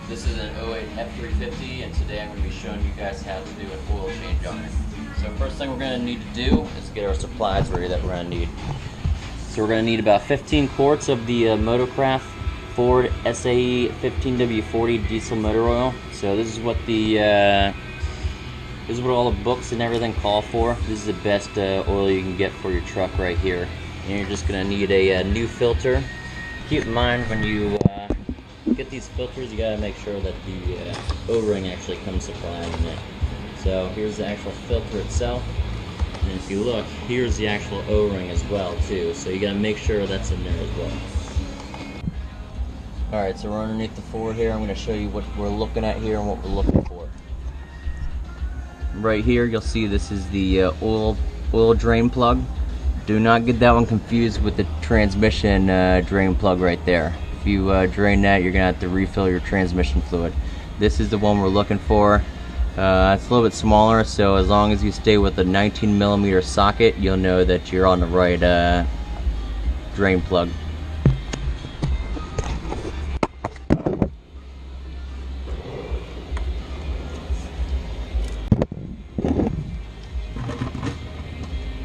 This is an '08 F250, and today I'm going to be showing you guys how to do an oil change on it. So first thing we're going to need to do is get our supplies ready that we're going to need. So we're going to need about 15 quarts of the Motorcraft Ford SAE 15W40 diesel motor oil. So this is what all the books and everything call for. This is the best oil you can get for your truck right here. And you're just going to need a new filter. Keep in mind when you get these filters, you gotta make sure that the O-ring actually comes supplied in it. So here's the actual filter itself, and if you look, here's the actual O-ring as well too. So you gotta make sure that's in there as well. Alright, so we're underneath the Ford here. I'm gonna show you what we're looking at here and what we're looking for. Right here, you'll see this is the oil drain plug. Do not get that one confused with the transmission drain plug right there. If you drain that, you're gonna have to refill your transmission fluid. This is the one we're looking for. It's a little bit smaller, so as long as you stay with a 19mm socket, you'll know that you're on the right drain plug.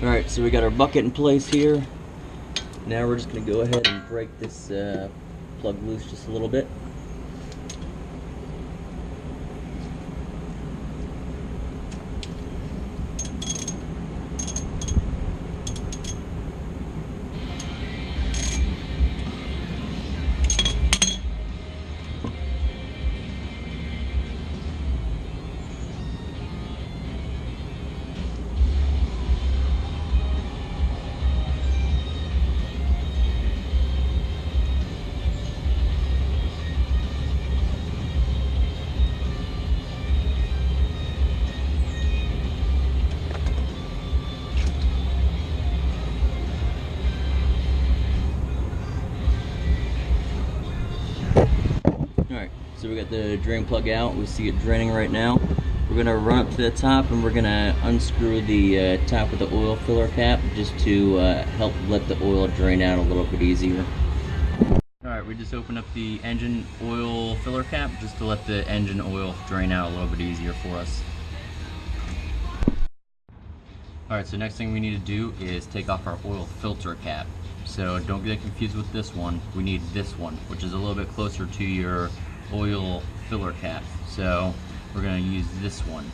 Alright, so we got our bucket in place here. Now we're just gonna go ahead and break this plug loose just a little bit. Alright, so we got the drain plug out. We see it draining right now. We're going to run up to the top and we're going to unscrew the top of the oil filler cap just to help let the oil drain out a little bit easier. Alright, we just opened up the engine oil filler cap just to let the engine oil drain out a little bit easier for us. Alright, so next thing we need to do is take off our oil filter cap. So don't get confused with this one. We need this one, which is a little bit closer to your oil filler cap. So we're going to use this one.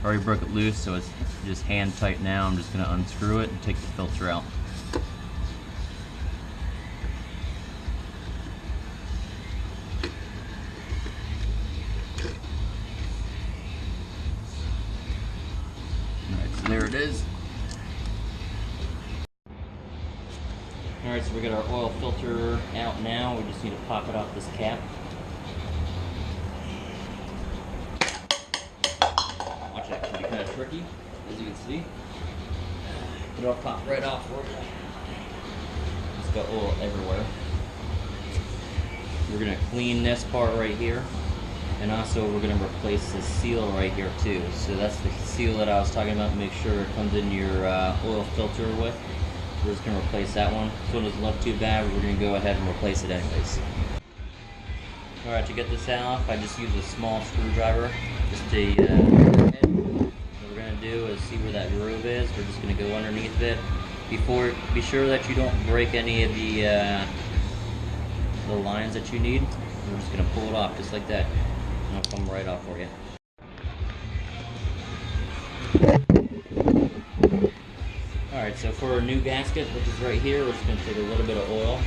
I already broke it loose, so it's just hand tight now. I'm just going to unscrew it and take the filter out. Alright, so there it is. Alright, so we got our oil filter out now. We just need to pop it off this cap. Watch that, can be kind of tricky, as you can see. But it'll pop right off for you. It's got oil everywhere. We're going to clean this part right here. And also we're going to replace the seal right here too. So that's the seal that I was talking about. Make sure it comes in your oil filter with. We're just going to replace that one. This one doesn't look too bad, but we're going to go ahead and replace it anyways. Alright, to get this off, I just use a small screwdriver just to get it. What we're going to do is see where that groove is. We're just going to go underneath it. Be sure that you don't break any of the lines that you need. We're just going to pull it off just like that. And it'll come right off for you. Alright, so for our new gasket, which is right here, we're just going to take a little bit of oil.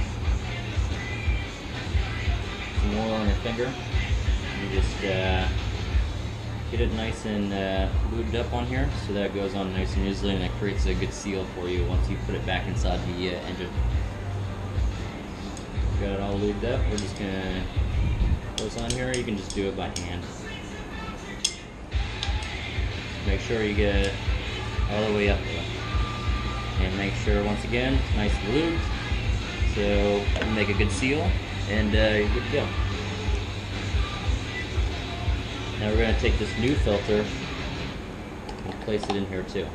Some oil on your finger. And just get it nice and lubed up on here so that it goes on nice and easily and it creates a good seal for you once you put it back inside the engine. Got it all lubed up. We're just going to put this on here. You can just do it by hand. Make sure you get it all the way up there. And make sure, once again, it's nice and lubed, so make a good seal, and you're good to go. Now we're going to take this new filter and place it in here too.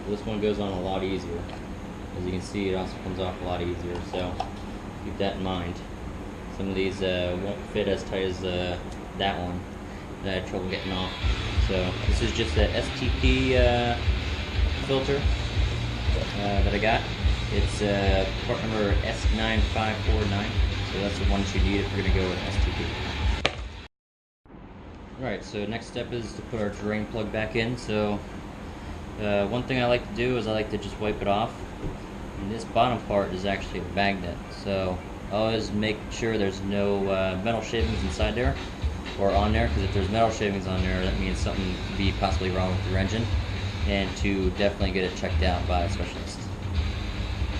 This one goes on a lot easier. As you can see, it also comes off a lot easier, so keep that in mind. Some of these won't fit as tight as that one that I had trouble getting off. So this is just a STP filter that I got. It's part number S9549. So that's the one you need if we're going to go with STP. Alright, so next step is to put our drain plug back in. So one thing I like to do is I like to just wipe it off. And this bottom part is actually a magnet. So always make sure there's no metal shavings inside there or on there, because if there's metal shavings on there, that means something could be possibly wrong with your engine, and to definitely get it checked out by a specialist.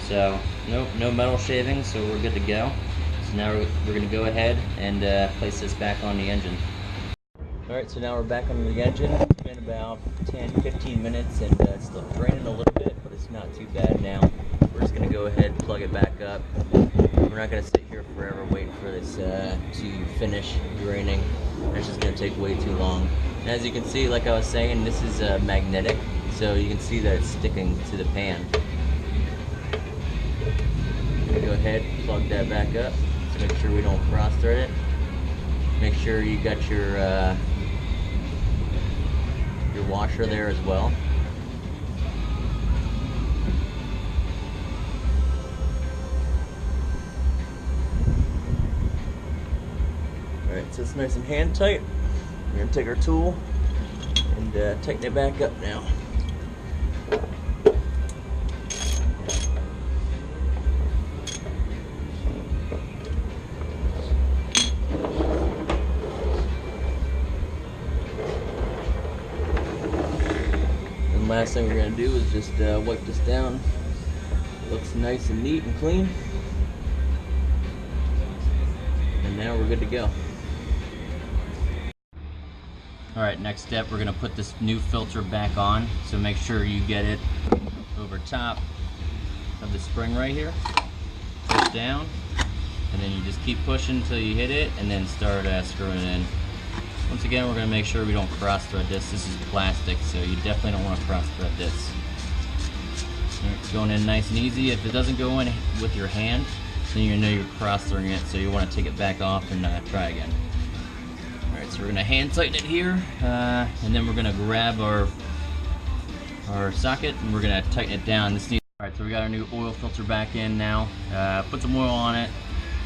So nope, no metal shavings, so we're good to go. So now we're going to go ahead and place this back on the engine. Alright, so now we're back on the engine. It's been about 10-15 minutes and it's still draining a little bit, but it's not too bad now. We're just going to go ahead and plug it back up. We're not going to sit here forever waiting for this to finish draining. It's just going to take way too long. And as you can see, like I was saying, this is magnetic, so you can see that it's sticking to the pan. Go ahead, plug that back up to make sure we don't cross thread it. Make sure you got your washer there as well. Alright, so it's nice and hand tight. We're going to take our tool and tighten it back up now. Last thing we're going to do is just wipe this down. It looks nice and neat and clean. And now we're good to go. Alright, next step, we're going to put this new filter back on. So make sure you get it over top of the spring right here. Push down, and then you just keep pushing until you hit it, and then start screwing it in. Once again, we're going to make sure we don't cross thread this. This is plastic, so you definitely don't want to cross thread this. It's going in nice and easy. If it doesn't go in with your hand, then you know you're cross threading it, so you want to take it back off and try again. Alright, so we're going to hand tighten it here, and then we're going to grab our socket and we're going to tighten it down. Alright, so we got our new oil filter back in now. Put some oil on it.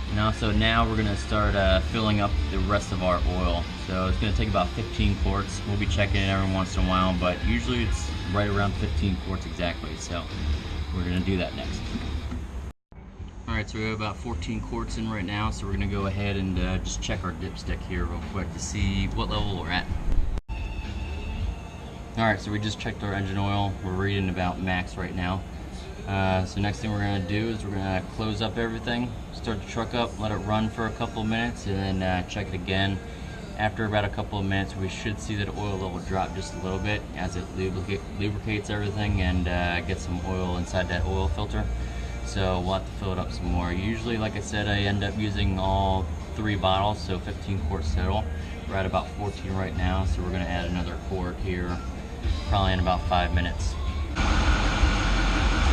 And now we're going to start filling up the rest of our oil. So it's going to take about 15 quarts. We'll be checking it every once in a while, but usually it's right around 15 quarts exactly. So we're going to do that next. Alright, so we have about 14 quarts in right now, so we're going to go ahead and just check our dipstick here real quick to see what level we're at. Alright, so we just checked our engine oil. We're reading about max right now. So next thing we're going to do is we're going to close up everything, start the truck up, let it run for a couple of minutes, and then check it again. After about a couple of minutes, we should see that oil level drop just a little bit as it lubricates everything and gets some oil inside that oil filter. So we'll have to fill it up some more. Usually, like I said, I end up using all 3 bottles, so 15 quarts total. We're at about 14 right now, so we're going to add another quart here, probably in about 5 minutes.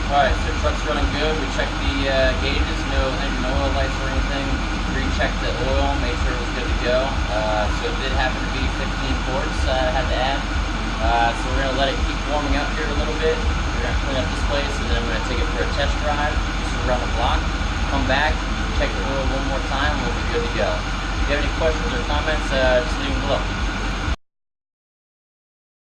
Alright, so the truck's running good. We checked the gauges, no engine oil lights or anything. Rechecked the oil, made sure it was good to go. So it did happen to be 15 quarts I had to add. So we're going to let it keep warming up here a little bit. We're going to clean up this place, and then I'm going to take it for a test drive, just around the block. Come back, check the oil one more time, and we'll be good to go. If you have any questions or comments, just leave them below.